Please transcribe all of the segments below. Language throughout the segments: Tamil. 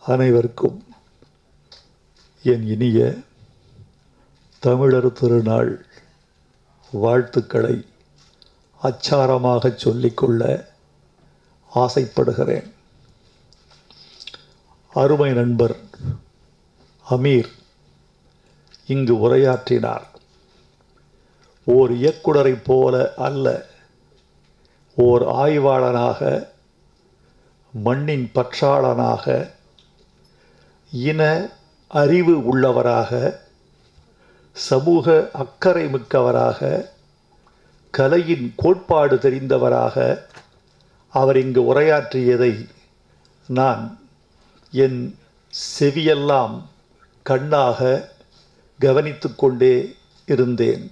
அனைவருக்கும் என் இனிய தமிழர் திருநாள் வாழ்த்துக்களை அச்சாரமாக சொல்லிக்கொள்ள ஆசைப்படுகிறேன். அருமை நண்பர் அமீர் இங்கு உரையாற்றினார். ஓர் இயக்குனரைப் போல அல்ல, ஓர் ஆய்வாளனாக, மண்ணின் பற்றாளனாக, இன அறிவு உள்ளவராக, சமூக அக்கறை மிக்கவராக, கலையின் கோட்பாடு தெரிந்தவராக அவர் இங்கு உரையாற்றியதை நான் என் செவியெல்லாம் கண்ணாக கவனித்து கொண்டே இருந்தேன்.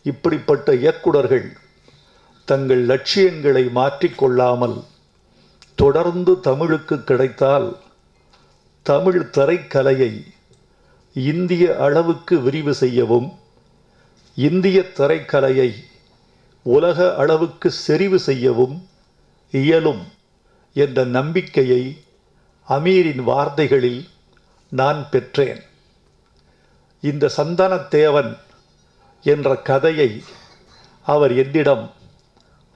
இப்படிப்பட்ட இயக்குனர்கள் தங்கள் லட்சியங்களை மாற்றிக்கொள்ளாமல் தொடர்ந்து தமிழுக்கு கிடைத்தால் தமிழ் திரைக்கலையை இந்திய அளவுக்கு விரிவு செய்யவும், இந்திய திரைக்கலையை உலக அளவுக்கு செறிவு செய்யவும் இயலும் என்ற நம்பிக்கையை அமீரின் வார்த்தைகளில் நான் பெற்றேன். இந்த சந்தனத்தேவன் என்ற கதையை அவர் என்னிடம்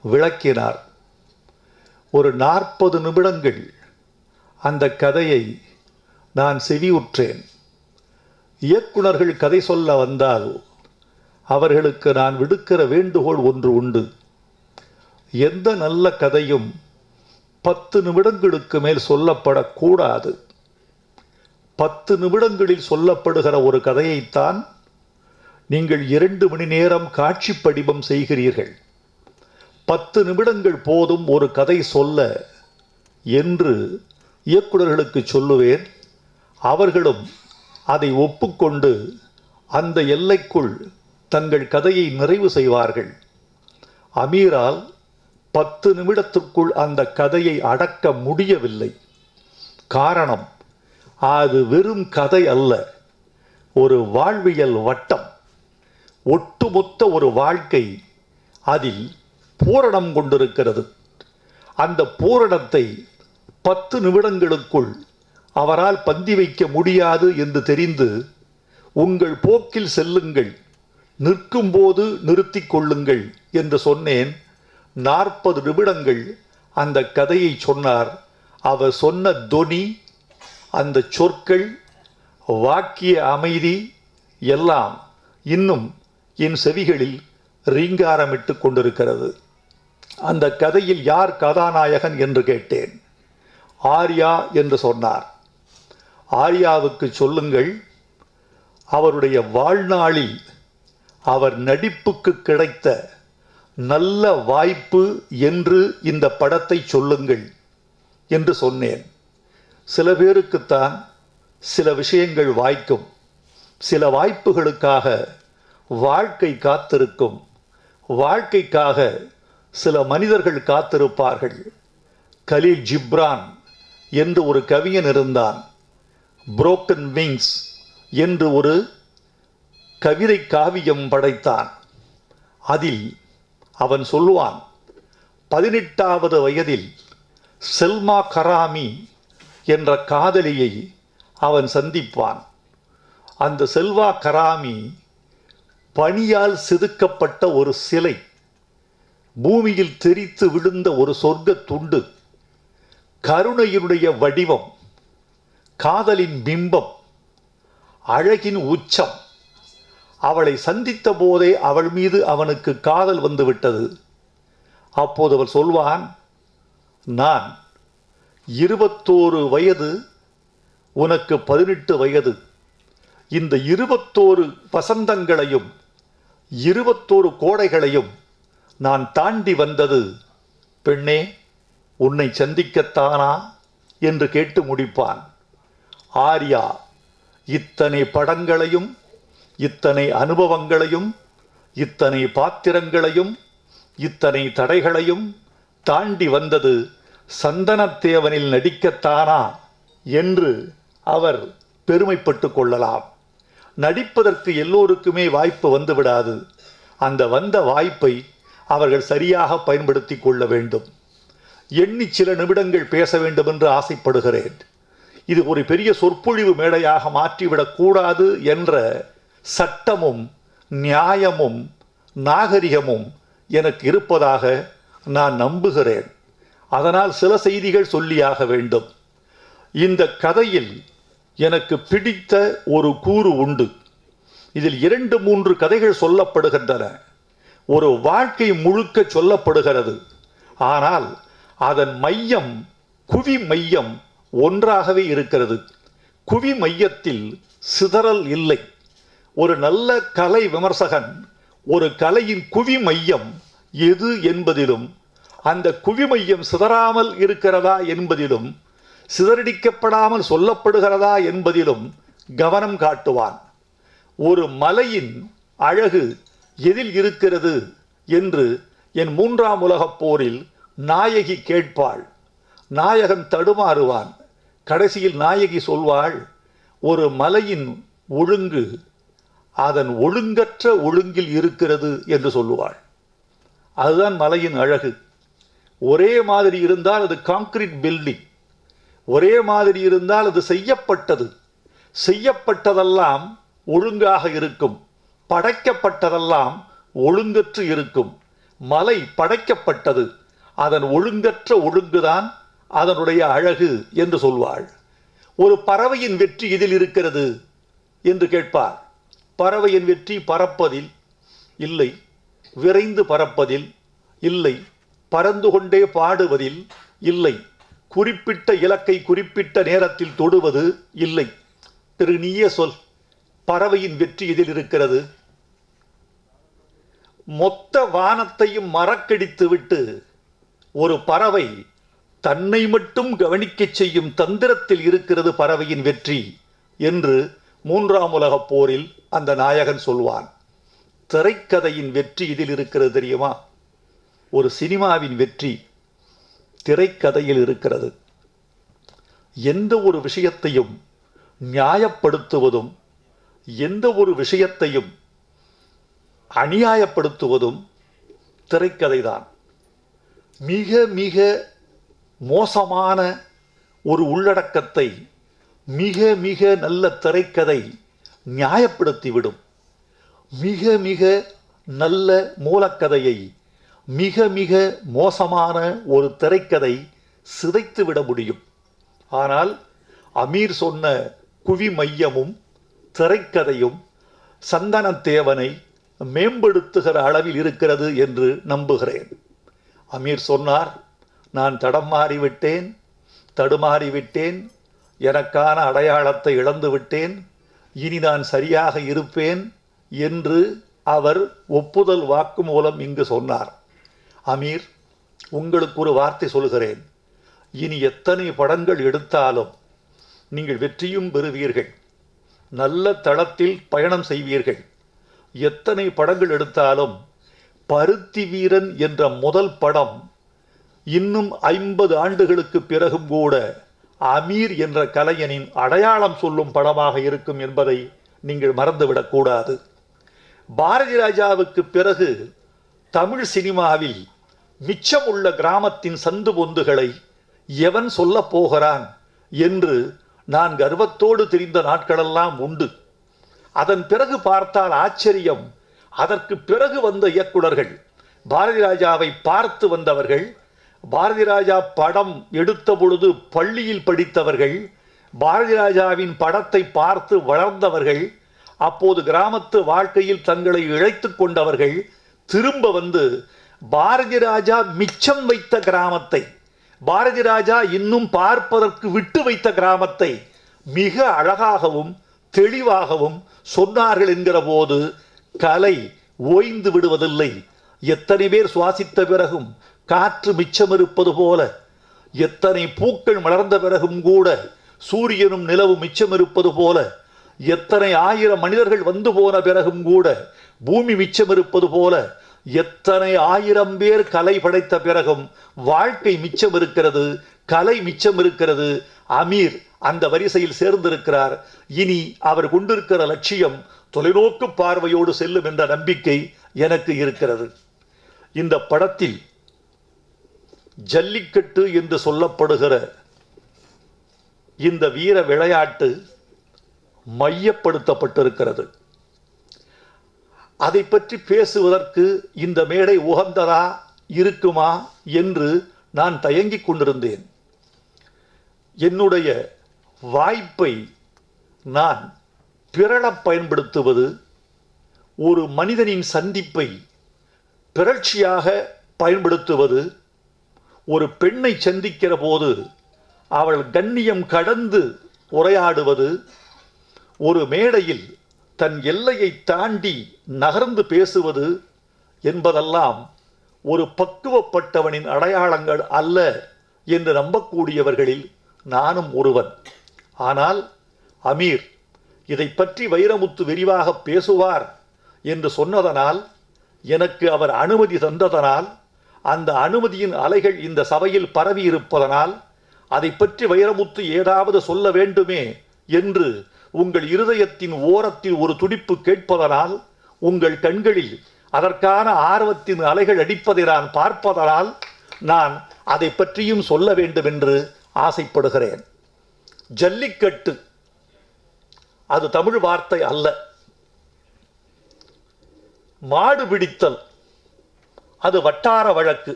விளக்கினார். ஒரு 40 நிமிடங்கள் அந்த கதையை நான் செவியுற்றேன். இயக்குனர்கள் கதை சொல்ல வந்தால் அவர்களுக்கு நான் விடுக்கிற வேண்டுகோள் ஒன்று உண்டு. எந்த நல்ல கதையும் 10 நிமிடங்களுக்கு மேல் சொல்லப்படக்கூடாது. 10 நிமிடங்களில் சொல்லப்படுகிற ஒரு கதையைத்தான் நீங்கள் 2 மணி நேரம் காட்சி படிவம் செய்கிறீர்கள். 10 நிமிடங்கள் போதும் ஒரு கதை சொல்ல என்று இயக்குனர்களுக்கு சொல்லுவேன். அவர்களும் அதை ஒப்புக்கொண்டு அந்த எல்லைக்குள் தங்கள் கதையை நிறைவு செய்வார்கள். அமீரால் 10 நிமிடத்திற்குள் அந்த கதையை அடக்க முடியவில்லை. காரணம், அது வெறும் கதை அல்ல, ஒரு வாழ்வியல் வட்டம். ஒட்டுமொத்த ஒரு வாழ்க்கை அதில் பூரணம் கொண்டிருக்கிறது. அந்த பூரணத்தை 10 நிமிடங்களுக்குள் அவரால் பந்தி வைக்க முடியாது என்று தெரிந்து, உங்கள் போக்கில் செல்லுங்கள், நிற்கும்போது நிறுத்தி கொள்ளுங்கள் என்று சொன்னேன். 40 நிமிடங்கள் அந்த கதையை சொன்னார். அவர் சொன்ன தொனி, அந்த சொற்கள், வாக்கிய அமைதி எல்லாம் இன்னும் என் செவிகளில் ரீங்காரமிட்டு கொண்டிருக்கிறது. அந்த கதையில் யார் கதாநாயகன் என்று கேட்டேன். ஆர்யா என்று சொன்னார். ஆர்யாவுக்கு சொல்லுங்கள், அவருடைய வாழ்நாளில் அவர் நடிப்புக்கு கிடைத்த நல்ல வாய்ப்பு என்று இந்த படத்தை சொல்லுங்கள் என்று சொன்னேன். சில பேருக்குத்தான் சில விஷயங்கள் வாய்க்கும். சில வாய்ப்புகளுக்காக வாழ்க்கை காத்திருக்கும். வாழ்க்கைக்காக சில மனிதர்கள் காத்திருப்பார்கள். கலீல் ஜிப்ரான் என்று ஒரு கவிஞன் இருந்தான். புரோக்கன் விங்ஸ் என்று ஒரு கவிதை காவியம் படைத்தான். அதில் அவன் சொல்லுவான், 18வது வயதில் செல்மா கராமி என்ற காதலியை அவன் சந்திப்பான். அந்த செல்வா கராமி பனியால் செதுக்கப்பட்ட ஒரு சிலை, பூமியில் தெரித்து விழுந்த ஒரு சொர்க்க துண்டு, கருணையினுடைய வடிவம், காதலின் பிம்பம், அழகின் உச்சம். அவளை சந்தித்த போதே அவள் மீது அவனுக்கு காதல் வந்துவிட்டது. அப்போது அவள் சொல்வான், நான் 21 வயது, உனக்கு 18 வயது. இந்த 21 வசந்தங்களையும் 21 கோடைகளையும் நான் தாண்டி வந்தது பெண்ணே, உன்னை சந்திக்கத்தானா என்று கேட்டு முடிப்பான். ஆர்யா இத்தனை படங்களையும், இத்தனை அனுபவங்களையும், இத்தனை பாத்திரங்களையும், இத்தனை தடைகளையும் தாண்டி வந்தது சந்தனத்தேவனில் நடிக்கத்தானா என்று அவர் பெருமைப்பட்டு கொள்ளலாம். நடிப்பதற்கு எல்லோருக்குமே வாய்ப்பு வந்துவிடாது. அந்த வந்த வாய்ப்பை அவர்கள் சரியாக பயன்படுத்தி கொள்ள வேண்டும். எண்ணி சில நிமிடங்கள் பேச வேண்டும் என்று ஆசைப்படுகிறேன். இது ஒரு பெரிய சொற்பொழிவு மேடையாக மாற்றிவிடக்கூடாது என்ற சட்டமும் நியாயமும் நாகரிகமும் எனக்கு இருப்பதாக நான் நம்புகிறேன். அதனால் சில செய்திகள் சொல்லியாக வேண்டும். இந்த கதையில் எனக்கு பிடித்த ஒரு கூறு உண்டு. இதில் 2-3 கதைகள் சொல்லப்படுகின்றன. ஒரு வாழ்க்கை முழுக்க சொல்லப்படுகிறது. ஆனால் அதன் மையம், குவி மையம் ஒன்றாகவே இருக்கிறது. குவி மையத்தில் சிதறல் இல்லை. ஒரு நல்ல கலை விமர்சகன் ஒரு கலையின் குவி மையம் எது என்பதிலும், அந்த குவி மையம் சிதறாமல் இருக்கிறதா என்பதிலும், சிதறடிக்கப்படாமல் சொல்லப்படுகிறதா என்பதிலும் கவனம் காட்டுவான். ஒரு மலையின் அழகு எதில் இருக்கிறது என்று என் 3ஆம் உலகப் போரில் நாயகி கேட்பாள். நாயகன் தடுமாறுவான். கடைசியில் நாயகி சொல்வாள், ஒரு மலையின் ஒழுங்கு அதன் ஒழுங்கற்ற ஒழுங்கில் இருக்கிறது என்று சொல்லுவாள். அதுதான் மலையின் அழகு. ஒரே மாதிரி இருந்தால் அது கான்கிரீட் பில்டிங், ஒரே மாதிரி இருந்தால் அது செய்யப்பட்டது. செய்யப்பட்டதெல்லாம் ஒழுங்காக இருக்கும், படைக்கப்பட்டதெல்லாம் ஒழுங்கற்று இருக்கும். மலை படைக்கப்பட்டது, அதன் ஒழுங்கற்ற ஒழுங்குதான் அதனுடைய அழகு என்று சொல்வாள். ஒரு பறவையின் வெற்றி இதில் இருக்கிறது என்று கேட்பார். பறவையின் வெற்றி பறப்பதில் இல்லை, விரைந்து பறப்பதில் இல்லை, பறந்து கொண்டே பாடுவதில் இல்லை, குறிப்பிட்ட இலக்கை குறிப்பிட்ட நேரத்தில் தொடுவது இல்லை. திரு நீயே சொல், பறவையின் வெற்றி இதில் இருக்கிறது. மொத்த வானத்தையும் மறக்கடித்து விட்டு ஒரு பறவை தன்னை மட்டும் கவனிக்கச் செய்யும் தந்திரத்தில் இருக்கிறது பறவையின் வெற்றி என்று 3ஆம் உலகப் போரில் அந்த நாயகன் சொல்வான். திரைக்கதையின் வெற்றி இதில் இருக்கிறது தெரியுமா? ஒரு சினிமாவின் வெற்றி திரைக்கதையில் இருக்கிறது. எந்த ஒரு விஷயத்தையும் நியாயப்படுத்துவதும், எந்த ஒரு விஷயத்தையும் அநியாயப்படுத்துவதும் திரைக்கதைதான். மிக மிக மோசமான ஒரு உள்ளடக்கத்தை மிக மிக நல்ல திரைக்கதை நியாயப்படுத்திவிடும். மிக மிக நல்ல மூலக்கதையை மிக மிக மோசமான ஒரு திரைக்கதை சிதைத்துவிட முடியும். ஆனால் அமீர் சொன்ன குவி மையமும் திரைக்கதையும் சந்தனத்தேவனை மேம்படுத்துகிற அளவில் இருக்கிறது என்று நம்புகிறேன். அமீர் சொன்னார், நான் தடுமாறிவிட்டேன், எனக்கான அடையாளத்தை இழந்து விட்டேன், இனி நான் சரியாக இருப்பேன் என்று அவர் ஒப்புதல் வாக்கு மூலம் இங்கு சொன்னார். அமீர், உங்களுக்கு ஒரு வார்த்தை சொல்கிறேன். இனி எத்தனை படங்கள் எடுத்தாலும் நீங்கள் வெற்றியும் பெறுவீர்கள், நல்ல தளத்தில் பயணம் செய்வீர்கள். எத்தனை படங்கள் எடுத்தாலும் பருத்தி வீரன் என்ற முதல் படம் இன்னும் 50 ஆண்டுகளுக்கு பிறகும் கூட அமீர் என்ற கலைஞனின் அடையாளம் சொல்லும் படமாக இருக்கும் என்பதை நீங்கள் மறந்துவிடக்கூடாது. பாரதி ராஜாவுக்கு பிறகு தமிழ் சினிமாவில் மிச்சமுள்ள கிராமத்தின் சந்து பொந்துகளை எவன் சொல்ல போகிறான் என்று நான் கர்வத்தோடு தெரிந்த நாட்களெல்லாம் உண்டு. அதன் பிறகு பார்த்தால் ஆச்சரியம். அதற்கு பிறகு வந்த இயக்குனர்கள், பாரதி ராஜாவை பார்த்து வந்தவர்கள், பாரதி ராஜா படம் எடுத்த பொழுது பள்ளியில் படித்தவர்கள், பாரதி ராஜாவின் படத்தை பார்த்து வளர்ந்தவர்கள், அப்போது கிராமத்து வாழ்க்கையில் தங்களை இழைத்து கொண்டவர்கள் திரும்ப வந்து பாரதி ராஜா மிச்சம் வைத்த கிராமத்தை, பாரதி ராஜா இன்னும் பார்ப்பதற்கு விட்டு வைத்த கிராமத்தை மிக அழகாகவும் தெளிவாகவும் சொன்னார்கள் என்கிற போது கலை ஓய்ந்து விடுவதில்லை. எத்தனை பேர் சுவாசித்த பிறகும் காற்று மிச்சம் இருப்பது போல, எத்தனை பூக்கள் மலர்ந்த பிறகும் கூட சூரியனும் நிலவும் மிச்சம் இருப்பது போல, எத்தனை ஆயிரம் மனிதர்கள் வந்து போன பிறகும் கூட பூமி மிச்சம் இருப்பது போல, எத்தனை ஆயிரம் பேர் கலை படைத்த பிறகும் வாழ்க்கை மிச்சம் இருக்கிறது, கலை மிச்சம் இருக்கிறது. அமீர் அந்த வரிசையில் சேர்ந்திருக்கிறார். இனி அவர் கொண்டிருக்கிற லட்சியம் தொலைநோக்கு பார்வையோடு செல்லும் என்ற நம்பிக்கை எனக்கு இருக்கிறது. இந்த படத்தில் ஜல்லிக்கட்டு என்று சொல்லப்படுகிற இந்த வீர விளையாட்டு மையப்படுத்தப்பட்டிருக்கிறது. அதை பற்றி பேசுவதற்கு இந்த மேடை உகந்ததா இருக்குமா என்று நான் தயங்கிக் கொண்டிருந்தேன். என்னுடைய வாய்ப்பை நான் பிறழப் பயன்படுத்துவது, ஒரு மனிதனின் சந்திப்பை பிறழ்ச்சியாக பயன்படுத்துவது, ஒரு பெண்ணை சந்திக்கிற போது அவள் கண்ணியம் கடந்து உரையாடுவது, ஒரு மேடையில் தன் எல்லையை தாண்டி நகர்ந்து பேசுவது என்பதெல்லாம் ஒரு பக்குவப்பட்டவனின் அடையாளங்கள் அல்ல என்று நம்பக்கூடியவர்களில் நானும் ஒருவன். ஆனால் அமீர் இதை பற்றி வைரமுத்து விரிவாக பேசுவார் என்று சொன்னதனால், எனக்கு அவர் அனுமதி தந்ததனால், அந்த அனுமதியின் அலைகள் இந்த சபையில் பரவி இருப்பதனால், அதை பற்றி வைரமுத்து ஏதாவது சொல்ல வேண்டுமே என்று உங்கள் இருதயத்தின் ஓரத்தில் ஒரு துடிப்பு கேட்பதனால், உங்கள் கண்களில் அதற்கான ஆர்வத்தின் அலைகள் அடிப்பதை நான் பார்ப்பதனால், நான் அதை பற்றியும் சொல்ல வேண்டும் என்று ஆசைப்படுகிறேன். ஜல்லிக்கட்டு அது தமிழ் வார்த்தை அல்ல. மாடு பிடித்தல் அது வட்டார வழக்கு.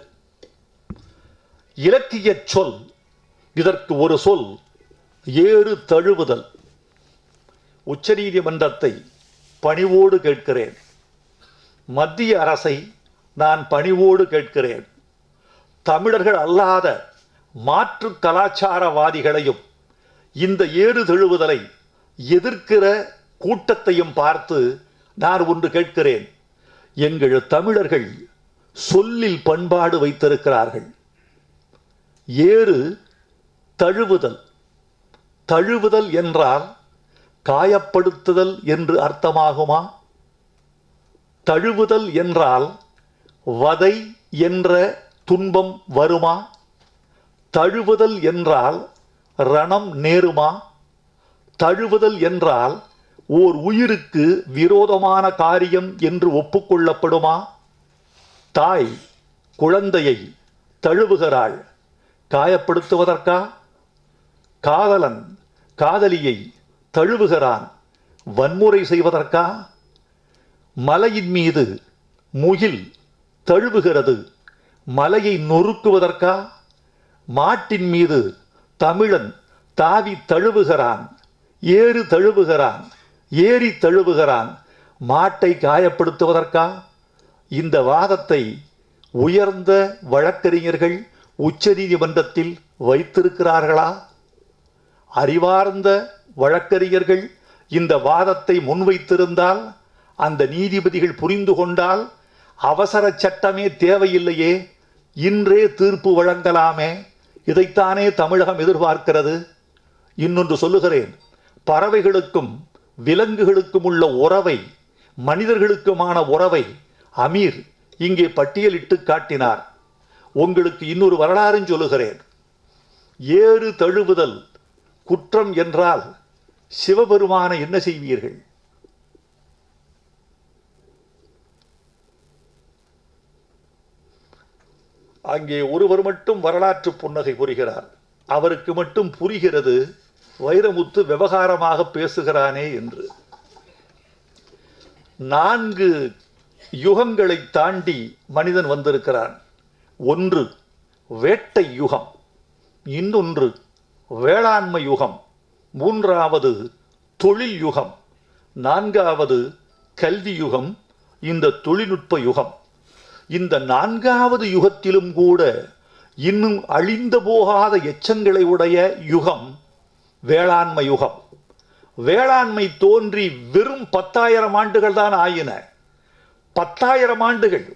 இலக்கிய சொல் இதற்கு ஒரு சொல் ஏறு தழுவுதல். உச்சநீதிமன்றத்தை பணிவோடு கேட்கிறேன், மத்திய அரசை நான் பணிவோடு கேட்கிறேன், தமிழர்கள் அல்லாத மாற்று கலாச்சாரவாதிகளையும் இந்த ஏறு தழுவுதலை எதிர்க்கிற கூட்டத்தையும் பார்த்து நான் ஒன்று கேட்கிறேன். எங்கள் தமிழர்கள் சொல்லில் பண்பாடு வைத்திருக்கிறார்கள். ஏறு தழுவுதல், தழுவுதல் என்றால் காயப்படுத்துதல் என்று அர்த்தமாகுமா? தழுவுதல் என்றால் வதை என்ற துன்பம் வருமா? தழுவுதல் என்றால் ரணம் நேருமா? தழுவுதல் என்றால் ஓர் உயிருக்கு விரோதமான காரியம் என்று ஒப்புக்கொள்ளப்படுமா? தாய் குழந்தையை தழுவுகிறாள், காயப்படுத்துவதற்கா? காதலன் காதலியை தழுவுகிறான், வன்முறை செய்வதற்கா? மலையின் மீது முகில் தழுவுகிறது, மலையை நொறுக்குவதற்கா? மாட்டின் மீது தமிழன் தாவி தழுவுகிறான், ஏறு தழுவுகிறான், ஏறி தழுவுகிறான், மாட்டை காயப்படுத்துவதற்கா? இந்த வாதத்தை உயர்ந்த வழக்கறிஞர்கள் உச்சநீதிமன்றத்தில் வைத்திருக்கிறார்களா? அறிவார்ந்த வழக்கறிஞர்கள் இந்த வாதத்தை முன்வைத்திருந்தால், அந்த நீதிபதிகள் புரிந்து கொண்டால், அவசர சட்டமே தேவையில்லையே, இன்றே தீர்ப்பு வழங்கலாமே. இதைத்தானே தமிழகம் எதிர்பார்க்கிறது. இன்னொன்று சொல்லுகிறேன், பறவைகளுக்கும் விலங்குகளுக்கும் உள்ள உறவை, மனிதர்களுக்குமான உறவை அமீர் இங்கே பட்டியலிட்டு காட்டினார். உங்களுக்கு இன்னொரு வரலாறும் சொல்லுகிறேன். ஏறு தழுவுதல் குற்றம் என்றால் சிவபெருமான என்ன செய்வீர்கள்? அங்கே ஒருவர் மட்டும் வரலாற்று புன்னகை புரிகிறார். அவருக்கு மட்டும் புரிகிறது வைரமுத்து விவகாரமாக பேசுகிறானே என்று. 4 யுகங்களை தாண்டி மனிதன் வந்திருக்கிறான். ஒன்று வேட்டை யுகம், இன்னொன்று வேளாண்மை யுகம், மூன்றாவது தொழில் யுகம், 4வது கல்வி யுகம், இந்த தொழில்நுட்ப யுகம். இந்த 4வது யுகத்திலும் கூட இன்னும் அழிந்து போகாத எச்சங்களை உடைய யுகம் வேளாண்மை யுகம். வேளாண்மை தோன்றி வெறும் 10,000 ஆண்டுகள் தான் ஆயின. 10,000 ஆண்டுகள்,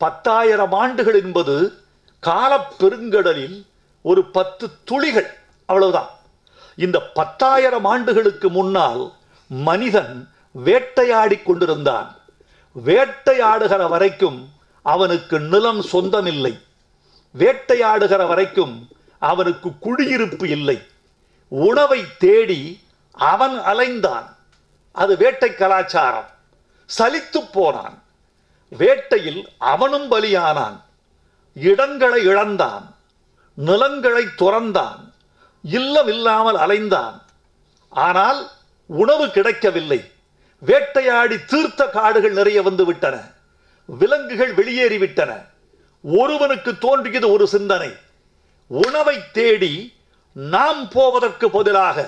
10,000 ஆண்டுகள் என்பது காலப்பெருங்கடலில் ஒரு 10 துளிகள், அவ்வளவுதான். இந்த 10,000 ஆண்டுகளுக்கு முன்னால் மனிதன் வேட்டையாடி கொண்டிருந்தான். வேட்டையாடுகிற வரைக்கும் அவனுக்கு நிலம் சொந்தமில்லை. வேட்டையாடுகிற வரைக்கும் அவனுக்கு குடியிருப்பு இல்லை. உணவை தேடி அவன் அலைந்தான். அது வேட்டை கலாச்சாரம். சலித்து போனான். வேட்டையில் அவனும் பலியானான். இடங்களை இழந்தான், நிலங்களை துறந்தான், இல்லம் இல்லாமல் அலைந்தான். ஆனால் உணவு கிடைக்கவில்லை. வேட்டையாடி தீர்த்த காடுகள் நிறைய வந்து விட்டன. விலங்குகள் வெளியேறிவிட்டன. ஒருவனுக்கு தோன்றியது ஒரு சிந்தனை. உணவை தேடி நாம் போவதற்கு பதிலாக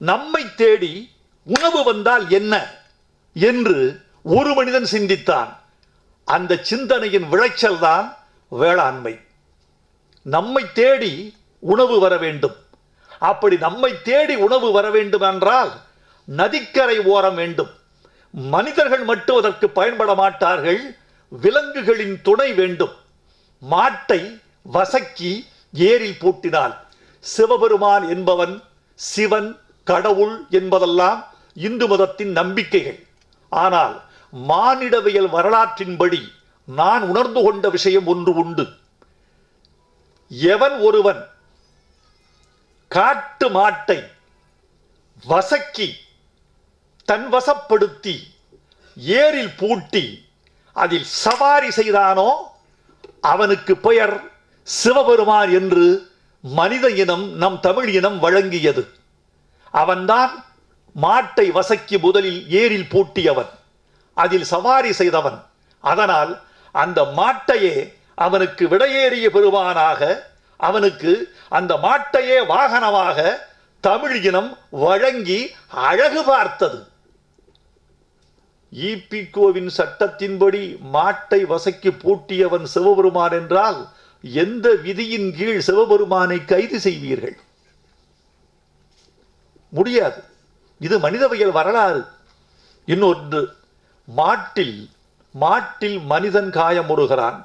நம்மை தேடி உணவு வந்தால் என்ன என்று ஒரு மனிதன் சிந்தித்தான். அந்த சிந்தனையின் விளைச்சல் தான் வேளாண்மை. நம்மை தேடி உணவு வர வேண்டும். அப்படி நம்மை தேடி உணவு வர வேண்டும் என்றால் நதிக்கரை ஓரம் வேண்டும். மனிதர்கள் மட்டும் அதற்கு பயன்பட மாட்டார்கள். விலங்குகளின் துணை வேண்டும். மாட்டை வசக்கி ஏரில் பூட்டினாள். சிவபெருமான் என்பவன் சிவன், கடவுள் என்பதெல்லாம் இந்து மதத்தின் நம்பிக்கைகள். ஆனால் மானிடவியல் வரலாற்றின்படி நான் உணர்ந்து கொண்ட விஷயம் ஒன்று உண்டு. எவன் ஒருவன் காட்டு மாட்டை வசக்கி தன் வசப்படுத்தி ஏரில் பூட்டி அதில் சவாரி செய்தானோ அவனுக்கு பெயர் சிவபெருமான் என்று மனித இனம், நம் தமிழ் இனம் வழங்கியது. அவன்தான் மாட்டை வசக்கி முதலில் ஏரில் பூட்டியவன், அதில் சவாரி செய்தவன். அதனால் அந்த மாட்டையே அவனுக்கு விடையேறிய பெருமானாக, அவனுக்கு அந்த மாட்டையே வாகனமாக தமிழ் இனம் வழங்கி அழகு பார்த்தது. ஈபிகோவின் சட்டத்தின்படி மாட்டை வசக்கி பூட்டியவன் சிவபெருமான் என்றால் எந்த விதியின் கீழ் சிவபெருமானை கைது செய்வீர்கள்? முடியாது. இது மனிதவியல் வரலாறு. இன்னொன்று, மாட்டில் மனிதன் காயமுறுகிறான்.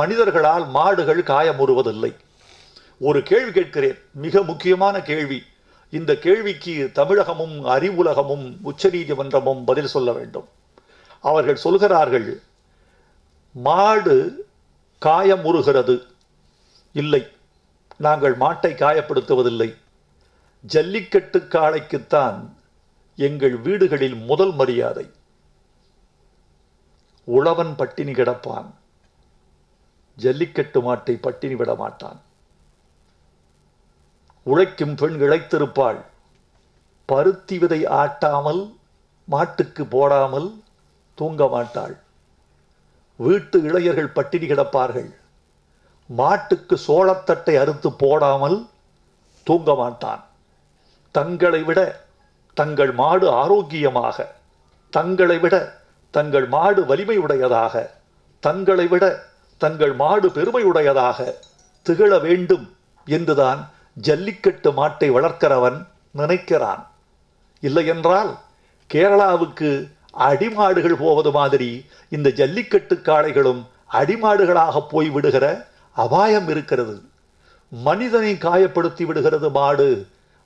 மனிதர்களால் மாடுகள் காயமுறுவதில்லை. ஒரு கேள்வி கேட்கிறேன், மிக முக்கியமான கேள்வி. இந்த கேள்விக்கு தமிழகமும் அறிவுலகமும் உச்சநீதிமன்றமும் பதில் சொல்ல வேண்டும். அவர்கள் சொல்கிறார்கள், மாடு காயமுறுகிறது. இல்லை, நாங்கள் மாட்டை காயப்படுத்துவதில்லை. ஜல்லிக்கட்டு காளைக்குத்தான் எங்கள் வீடுகளில் முதல் மரியாதை. உழவன் பட்டினி கிடப்பான், ஜல்லிக்கட்டு மாட்டை பட்டினி விட மாட்டான். உழைக்கும் பெண் இழைத்திருப்பாள். பருத்தி விதை ஆட்டாமல் மாட்டுக்கு போடாமல் தூங்க மாட்டாள். வீட்டு இளையர்கள் பட்டினி கிடப்பார்கள். மாட்டுக்கு சோளத்தட்டை அறுத்து போடாமல் தூங்க மாட்டான். தங்களை விட தங்கள் மாடு ஆரோக்கியமாக, தங்களை விட தங்கள் மாடு வலிமை உடையதாக, தங்களை விட தங்கள் மாடு பெருமையுடையதாக திகழ வேண்டும் என்றுதான் ஜல்லிக்கட்டு மாட்டை வளர்க்கிறவன் நினைக்கிறான். இல்லை என்றால் கேரளாவுக்கு அடிமாடுகள் போவது மாதிரி இந்த ஜல்லிக்கட்டு காளைகளும் அடிமாடுகளாக போய் விடுகிற அபாயம் இருக்கிறது. மனிதனை காயப்படுத்தி விடுகிறது மாடு,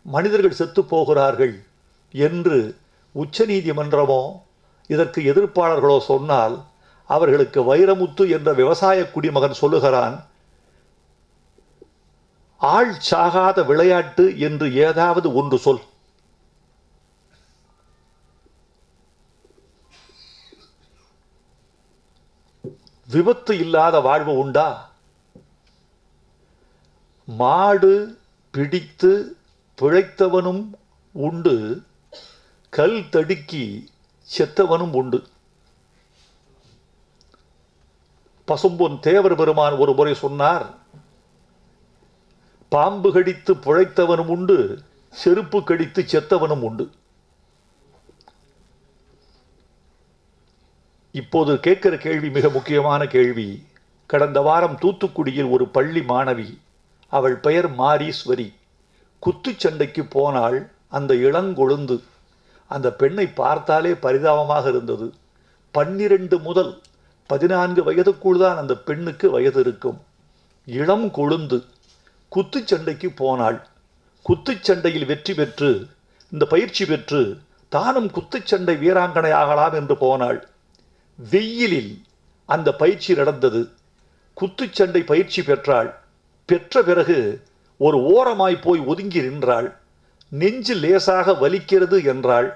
மனிதர்கள் செத்து போகிறார்கள் என்று உச்சநீதிமன்றமோ இதற்கு எதிர்ப்பாளர்களோ சொன்னால் அவர்களுக்கு வைரமுத்து என்ற விவசாய குடிமகன் சொல்லுகிறான், ஆள் சாகாத விளையாட்டு என்று ஏதாவது ஒன்று சொல். விபத்து இல்லாத வாழ்வு உண்டா? மாடு பிடித்து பிழைத்தவனும் உண்டு, கல் தடுக்கி செத்தவனும் உண்டு. பசும்பொன் தேவர் பெருமான் ஒரு முறை சொன்னார், பாம்பு கடித்து பிழைத்தவனும் உண்டு, செருப்பு கடித்து செத்தவனும் உண்டு. இப்போது கேட்கிற கேள்வி மிக முக்கியமான கேள்வி. கடந்த வாரம் தூத்துக்குடியில் ஒரு பள்ளி மாணவி, அவள் பெயர் மாரீஸ்வரி, குத்துச்சண்டைக்கு போனாள். அந்த இளங்கொழுந்து, அந்த பெண்ணை பார்த்தாலே பரிதாபமாக இருந்தது. 12 முதல் 14 வயதுக்குள் தான் அந்த பெண்ணுக்கு வயது இருக்கும். இளம் கொழுந்து குத்துச்சண்டைக்கு போனாள். குத்துச்சண்டையில் வெற்றி பெற்று, இந்த பயிற்சி பெற்று தானும் குத்துச்சண்டை வீராங்கனை ஆகலாம் என்று போனாள். வெயிலில் அந்த பயிற்சி நடந்தது. குத்துச்சண்டை பயிற்சி பெற்றாள். பெற்ற பிறகு ஒரு ஓரமாய் போய் ஒதுங்கி நின்றாள். நெஞ்சு லேசாக வலிக்கிறது என்றாள்.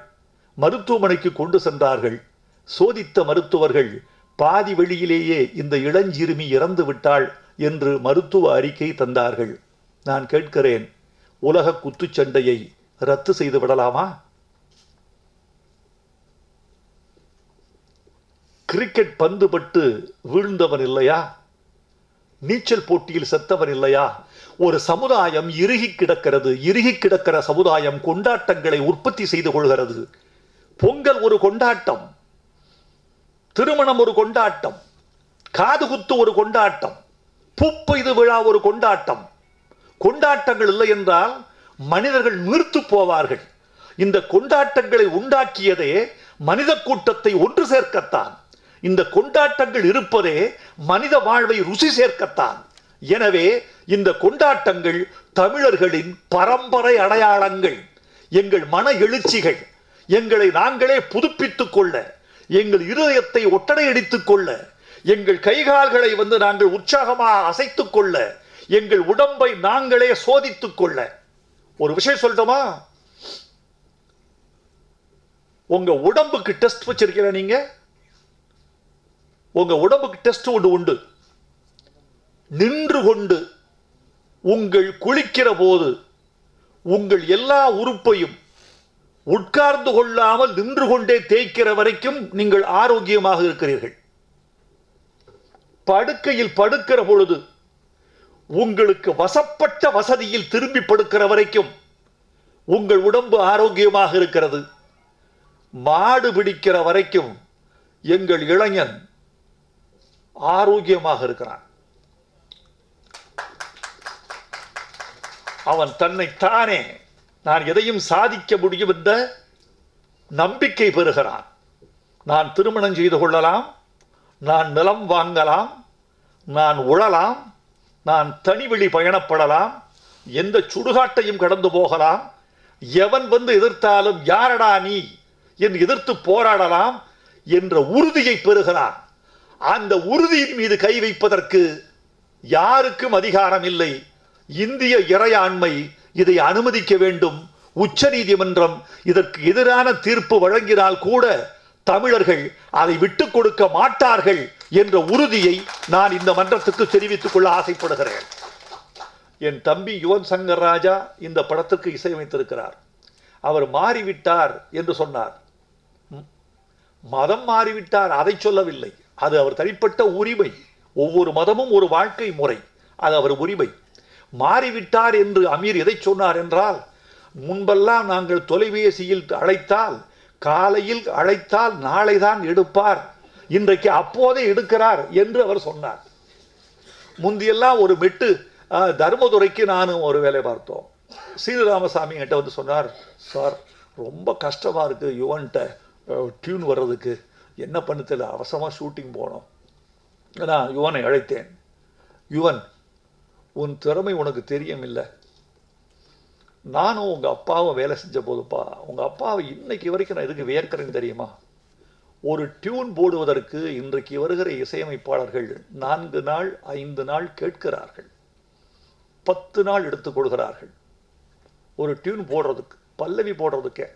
மருத்துவமனைக்கு கொண்டு சென்றார்கள். சோதித்த மருத்துவர்கள் பாதி வழியிலேயே இந்த இளஞ்சிறுமி இறந்து விட்டாள் என்று மருத்துவ அறிக்கை தந்தார்கள். நான் கேட்கிறேன், உலக குத்துச்சண்டையை ரத்து செய்து விடலாமா? கிரிக்கெட் பந்து பட்டு வீழ்ந்தவன் இல்லையா? நீச்சல் போட்டியில் செத்தவன் இல்லையா? ஒரு சமுதாயம் இறுகி கிடக்கிறது. இறுகி கிடக்கிற சமுதாயம் கொண்டாட்டங்களை உற்பத்தி செய்து கொள்கிறது. பொங்கல் ஒரு கொண்டாட்டம், திருமணம் ஒரு கொண்டாட்டம், காதுகுத்து ஒரு கொண்டாட்டம், பூப்பெய்து விழா ஒரு கொண்டாட்டம். கொண்டாட்டங்கள் இல்லை என்றால் மனிதர்கள் நீர்த்து போவார்கள். இந்த கொண்டாட்டங்களை உண்டாக்கியதே மனித கூட்டத்தை ஒன்று சேர்க்கத்தான். இந்த கொண்டாட்டங்கள் இருப்பதே மனித வாழ்வை ருசி சேர்க்கத்தான். எனவே இந்த கொண்டாட்டங்கள் தமிழர்களின் பரம்பரை அடையாளங்கள், எங்கள் மன எழுச்சிகள், எங்களை நாங்களே புதுப்பித்துக் கொள்ள, எங்கள் இருதயத்தை ஒட்டடையடித்துக் கொள்ள, எங்கள் கைகால்களை நாங்கள் உற்சாகமாக அசைத்துக் கொள்ள, எங்கள் உடம்பை நாங்களே சோதித்துக் கொள்ள. ஒரு விஷயம் சொல்லட்டுமா? உங்க உடம்புக்கு டெஸ்ட் வச்சிருக்கீங்க. நீங்க உங்க உடம்புக்கு டெஸ்ட் ஒன்று உண்டு. நின்று கொண்டு உங்கள் குளிக்கிற போது உங்கள் எல்லா உறுப்பையும் உட்கார்ந்து கொள்ளாமல் நின்று கொண்டே தேய்க்கிற வரைக்கும் நீங்கள் ஆரோக்கியமாக இருக்கிறீர்கள். படுக்கையில் படுக்கிற பொழுது உங்களுக்கு வசப்பட்ட வசதியில் திரும்பி படுக்கிற வரைக்கும் உங்கள் உடம்பு ஆரோக்கியமாக இருக்கிறது. மாடு பிடிக்கிற வரைக்கும் எங்கள் இளைஞன் ஆரோக்கியமாக இருக்கிறான். அவன் தன்னைத்தானே நான் எதையும் சாதிக்க முடியும் என்ற நம்பிக்கை பெறுகிறான். நான் திருமணம் செய்து கொள்ளலாம், நான் நிலம் வாங்கலாம், நான் உழலாம், நான் தனிவெளி பயணப்படலாம், எந்த சுடுகாட்டையும் கடந்து போகலாம், எவன் எதிர்த்தாலும் யாரடா நீ என்று எதிர்த்து போராடலாம் என்ற உறுதியை பெறுகிறான். அந்த உறுதியின் மீது கை வைப்பதற்கு யாருக்கும் அதிகாரம் இல்லை. இந்திய இறையாண்மை இதை அனுமதிக்க வேண்டும். உச்ச நீதிமன்றம் இதற்கு எதிரான தீர்ப்பு வழங்கினால் கூட தமிழர்கள் அதை விட்டுக் கொடுக்க மாட்டார்கள் என்ற உறுதியை நான் இந்த மன்றத்துக்கு தெரிவித்துக் கொள்ள ஆசைப்படுகிறேன். என் தம்பி யுவன் சங்கர் ராஜா இந்த படத்திற்கு இசையமைத்திருக்கிறார். அவர் மாறிவிட்டார் என்று சொன்னார். மதம் மாறிவிட்டார் அதை சொல்லவில்லை. அது அவர் தனிப்பட்ட உரிமை. ஒவ்வொரு மதமும் ஒரு வாழ்க்கை முறை, அது அவர் உரிமை. மாறிவிட்டார் என்று அமீர் எதை சொன்னார் என்றால், முன்பெல்லாம் நாங்கள் தொலைபேசியில் அழைத்தால், காலையில் அழைத்தால் நாளைதான் எடுப்பார், இன்றைக்கு அப்போதே எடுக்கிறார் என்று அவர் சொன்னார். முந்தியெல்லாம் ஒரு மெட்டு தர்மதுரைக்கு நானும் ஒரு வேலை பார்த்தோம். சீனிராமசாமி கிட்ட சொன்னார், சார் ரொம்ப கஷ்டமாக இருக்குது யுவன்கிட்ட டியூன் வர்றதுக்கு, என்ன பண்ண தெரியல, அவசரமாக ஷூட்டிங் போனோம். நான் யுவனை அழைத்தேன். யுவன், உன் திறமை உனக்கு தெரியும் இல்லை, நானும் உங்கள் அப்பாவும் வேலை செஞ்ச போதுப்பா, உங்கள் அப்பாவை இன்னைக்கு வரைக்கும் நான் எதுக்கு வியர்க்கிறேன்னு தெரியுமா? ஒரு டியூன் போடுவதற்கு இன்றைக்கு வருகிற இசையமைப்பாளர்கள் 4 நாள் 5 நாள் கேட்கிறார்கள், 10 நாள் எடுத்துக் கொள்கிறார்கள் ஒரு டியூன் போடுறதுக்கு, பல்லவி போடுறதுக்கே.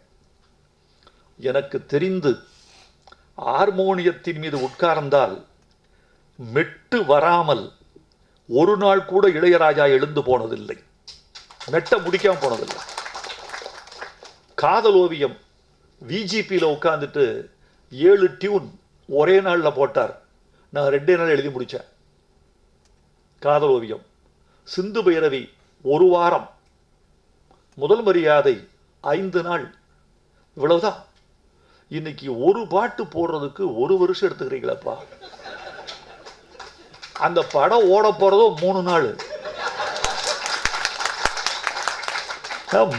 எனக்கு தெரிந்து ஹார்மோனியத்தின் மீது உட்கார்ந்தால் மெட்டு வராமல் ஒரு நாள் கூட இளையராஜா எழுந்து போனதில்லை, மெட்ட முடிக்காம போனதில்லை. காதல் ஓவியம் விஜிபியில் உட்காந்துட்டு 7 டியூன் ஒரே நாளில் போட்டார். நான் 2 நாள் எழுதி முடித்தேன். காதல் ஓவியம். சிந்து பைரவி 1 வாரம், முதல் மரியாதை 5 நாள், இவ்வளவுதான். இன்னைக்கு ஒரு பாட்டு போடுறதுக்கு 1 வருஷம் எடுத்துக்கிறீங்களப்பா. அந்த படம் ஓட போறதோ 3 நாள்.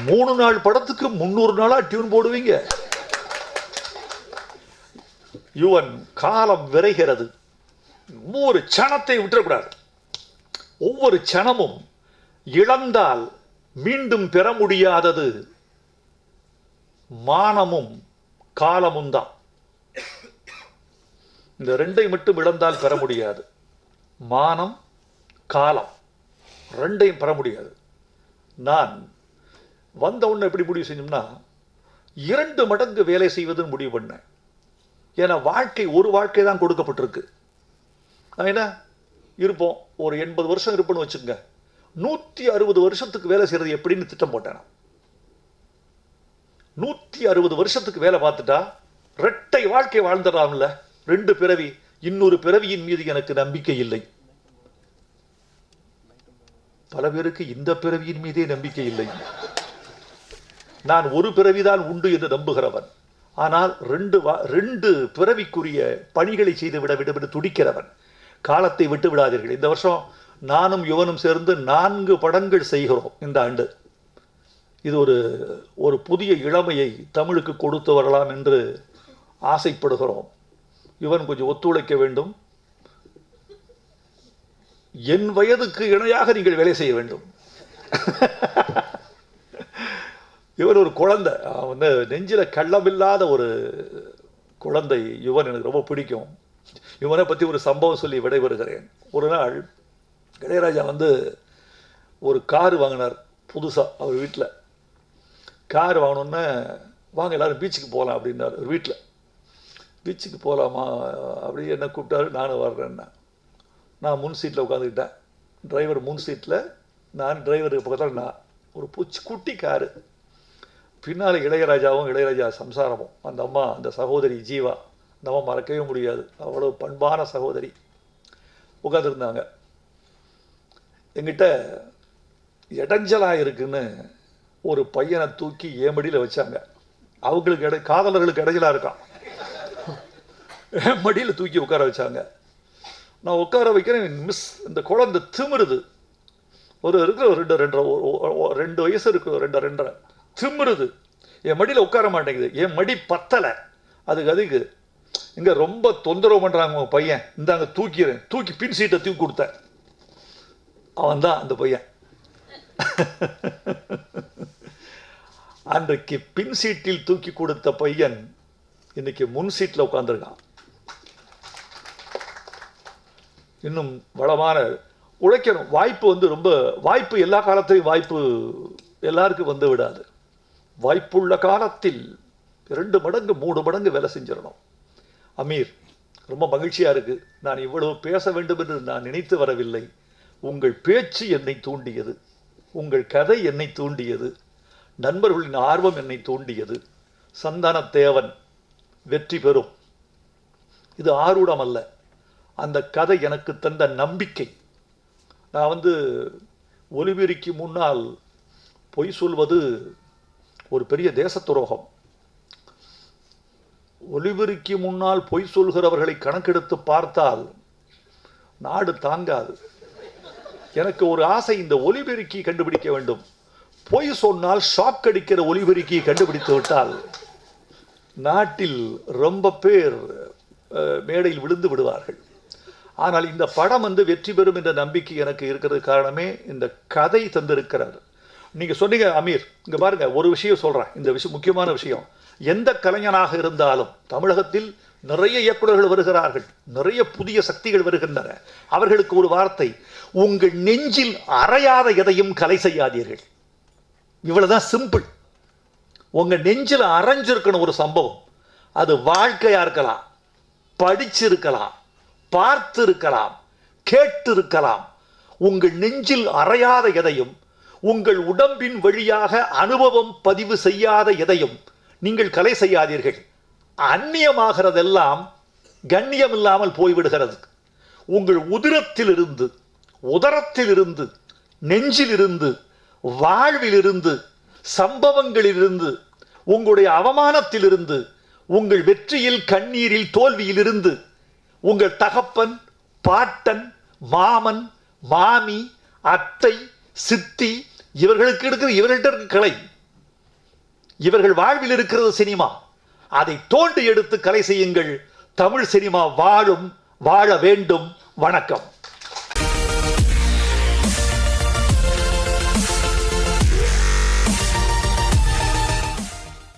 3 நாள் படத்துக்கு 300 நாளா டியூன் போடுவீங்க. யுவன், காலம் விரைகிறது. ஒவ்வொரு சனத்தை விட்டுறக்கூடாது. ஒவ்வொரு சனமும் இழந்தால் மீண்டும் பெற முடியாதது மானமும் காலமும் தான். இந்த 2ஐ மட்டும் இழந்தால் பெற முடியாது. மானம், காலம் 2ஐயும் பெற முடியாது. நான் வந்த உடனே எப்படி முடிவு செஞ்சோம்னா, 2 மடங்கு வேலை செய்வதுன்னு முடிவு பண்ணேன். ஏன்னா வாழ்க்கை ஒரு வாழ்க்கை தான் கொடுக்கப்பட்டிருக்கு. நான் என்ன இருப்போம், ஒரு 80 வருஷம் இருப்பேன்னு வச்சுங்க. 160 வருஷத்துக்கு வேலை செய்கிறது எப்படின்னு திட்டம் போட்டேன். 160 வருஷத்துக்கு வேலை பார்த்துட்டா 2 வாழ்க்கை வாழ்ந்துடலாம்ல. 2 பிறவி, இன்னொரு பிறவியின் மீது எனக்கு நம்பிக்கை இல்லை. பல பேருக்கு இந்த பிறவியின் மீதே நம்பிக்கை இல்லை. நான் ஒரு பிறவிதான் உண்டு என்று நம்புகிறவன். ஆனால் 2 பிறவிக்குரிய பணிகளை செய்து விட துடிக்கிறவன். காலத்தை விட்டு விடாதீர்கள். இந்த வருஷம் நானும் யுவனும் சேர்ந்து 4 படங்கள் செய்கிறோம் இந்த ஆண்டு. இது ஒரு புதிய இளமையை தமிழுக்கு கொடுத்து வரலாம் என்று ஆசைப்படுகிறோம். யுவன் கொஞ்சம் ஒத்துழைக்க வேண்டும். என் வயதுக்கு இணையாக நீங்கள் வேலை செய்ய வேண்டும். இவன் ஒரு குழந்தை, வந்து நெஞ்சில் கள்ளமில்லாத ஒரு குழந்தை. யுவன் எனக்கு ரொம்ப பிடிக்கும். இவனை பற்றி ஒரு சம்பவம் சொல்லி விடைபெறுகிறேன். ஒரு நாள் இளையராஜா வந்து ஒரு கார் வாங்கினார் புதுசாக. அவர் வீட்டில் கார் வாங்கினோன்னே, வாங்க எல்லோரும் பீச்சுக்கு போகலாம் அப்படின்னார். ஒரு வீட்டில் பீச்சுக்கு போகலாமா அப்படி என்ன கூப்பிட்டாரு. நானும் வர்றேன்னா, நான் முன் சீட்டில் உட்காந்துக்கிட்டேன். டிரைவர் முன் சீட்டில், நான் டிரைவருக்கு பக்கத்தில். நான் ஒரு குட்டி காரு. பின்னால் இளையராஜாவும் இளையராஜா சம்சாரமும், அந்த அம்மா, அந்த சகோதரி ஜீவா, அந்த அம்மா மறக்கவே முடியாது. அவ்வளோ பண்பான சகோதரி உட்காந்துருந்தாங்க. எங்கிட்ட இடைஞ்சலாக இருக்குன்னு ஒரு பையனை தூக்கி ஏமடியில் வச்சாங்க. அவங்களுக்கு காதலர்களுக்கு இடைஞ்சலாக இருக்கான். மடியில் தூக்கி உட்கார வச்சாங்க. நான் உட்கார வைக்கிறேன். மிஸ், இந்த குழந்தை திமிருது. இருக்கிற 2 வயசு இருக்கு, 2.5 திமிருது. என் மடியில் உட்கார மாட்டேங்குது. என் மடி பத்தலை. அதுக்கு இங்கே ரொம்ப தொந்தரவு பண்ணுறாங்க உங்கள் பையன். இந்தாங்க தூக்கிறேன். தூக்கி பின் சீட்டை தூக்கி கொடுத்தேன். அவன் தான் அந்த பையன். அன்றைக்கு பின் சீட்டில் தூக்கி கொடுத்த பையன் இன்னைக்கு முன் சீட்டில் உட்காந்துருக்கான். இன்னும் வளமான உழைக்கணும். வாய்ப்பு வந்து வாய்ப்பு எல்லா காலத்திலையும் வாய்ப்பு எல்லாருக்கும் வந்து விடாது. வாய்ப்புள்ள காலத்தில் 2 மடங்கு 3 மடங்கு வேலை செஞ்சிடணும். அமீர், ரொம்ப மகிழ்ச்சியாக இருக்குது. நான் இவ்வளவு பேச வேண்டும் என்று நான் நினைத்து வரவில்லை. உங்கள் பேச்சு என்னை தூண்டியது, உங்கள் கதை என்னை தூண்டியது, நண்பர்களின் ஆர்வம் என்னை தூண்டியது. சந்தானத்தேவன் வெற்றி பெறும், இது ஆரூடம் அல்ல. அந்த கதை எனக்கு தந்த நம்பிக்கை. நான் வந்து ஒலிபெருக்கி முன்னால் பொய் சொல்வது ஒரு பெரிய தேச துரோகம். ஒலிபெருக்கி முன்னால் பொய் சொல்கிறவர்களை கணக்கெடுத்து பார்த்தால் நாடு தாங்காது. எனக்கு ஒரு ஆசை, இந்த ஒலிபெருக்கி கண்டுபிடிக்க வேண்டும். பொய் சொன்னால் ஷாக் அடிக்கிற ஒலிபெருக்கியை கண்டுபிடித்து விட்டால் நாட்டில் ரொம்ப பேர் மேடையில் விழுந்து விடுவார்கள். ஆனால் இந்த படம் வந்து வெற்றி பெறும் என்ற நம்பிக்கை எனக்கு இருக்கிறது. காரணமே இந்த கதை தந்திருக்கிறார். நீங்கள் சொன்னீங்க அமீர், இங்கே பாருங்க, ஒரு விஷயம் சொல்கிறேன். இந்த விஷயம் முக்கியமான விஷயம். எந்த கலைஞனாக இருந்தாலும் தமிழகத்தில் நிறைய இயக்குநர்கள் வருகிறார்கள், நிறைய புதிய சக்திகள் வருகின்றன. அவர்களுக்கு ஒரு வார்த்தை, உங்கள் நெஞ்சில் அறையாத எதையும் கலை செய்யாதீர்கள். இவ்வளவுதான் சிம்பிள். உங்க நெஞ்சில் அரைஞ்சிருக்கணும் ஒரு சம்பவம். அது வாழ்க்கையா இருக்கலாம், படிச்சிருக்கலாம், பார்த்து இருக்கலாம், கேட்டு இருக்கலாம். உங்கள் நெஞ்சில் அறையாத எதையும், உங்கள் உடம்பின் வழியாக அனுபவம் பதிவு செய்யாத எதையும் நீங்கள் கலை செய்யாதீர்கள். அந்நியமாகிறதெல்லாம் கண்ணியம் இல்லாமல் போய்விடுகிறது. உங்கள் உதிரத்திலிருந்து, உதரத்திலிருந்து, நெஞ்சிலிருந்து, வாழ்விலிருந்து, சம்பவங்களிலிருந்து, உங்களுடைய அவமானத்திலிருந்து, உங்கள் வெற்றியில், கண்ணீரில், தோல்வியிலிருந்து, உங்கள் தகப்பன், பாட்டன், மாமன், மாமி, அத்தை, சித்தி, இவர்கள்ட்ட இருக்கிற கலை, இவர்கள் வாழ்வில் இருக்கிறது சினிமா. அதை தோண்டி எடுத்து கலை செய்யுங்கள். தமிழ் சினிமா வாழும், வாழ வேண்டும். வணக்கம்.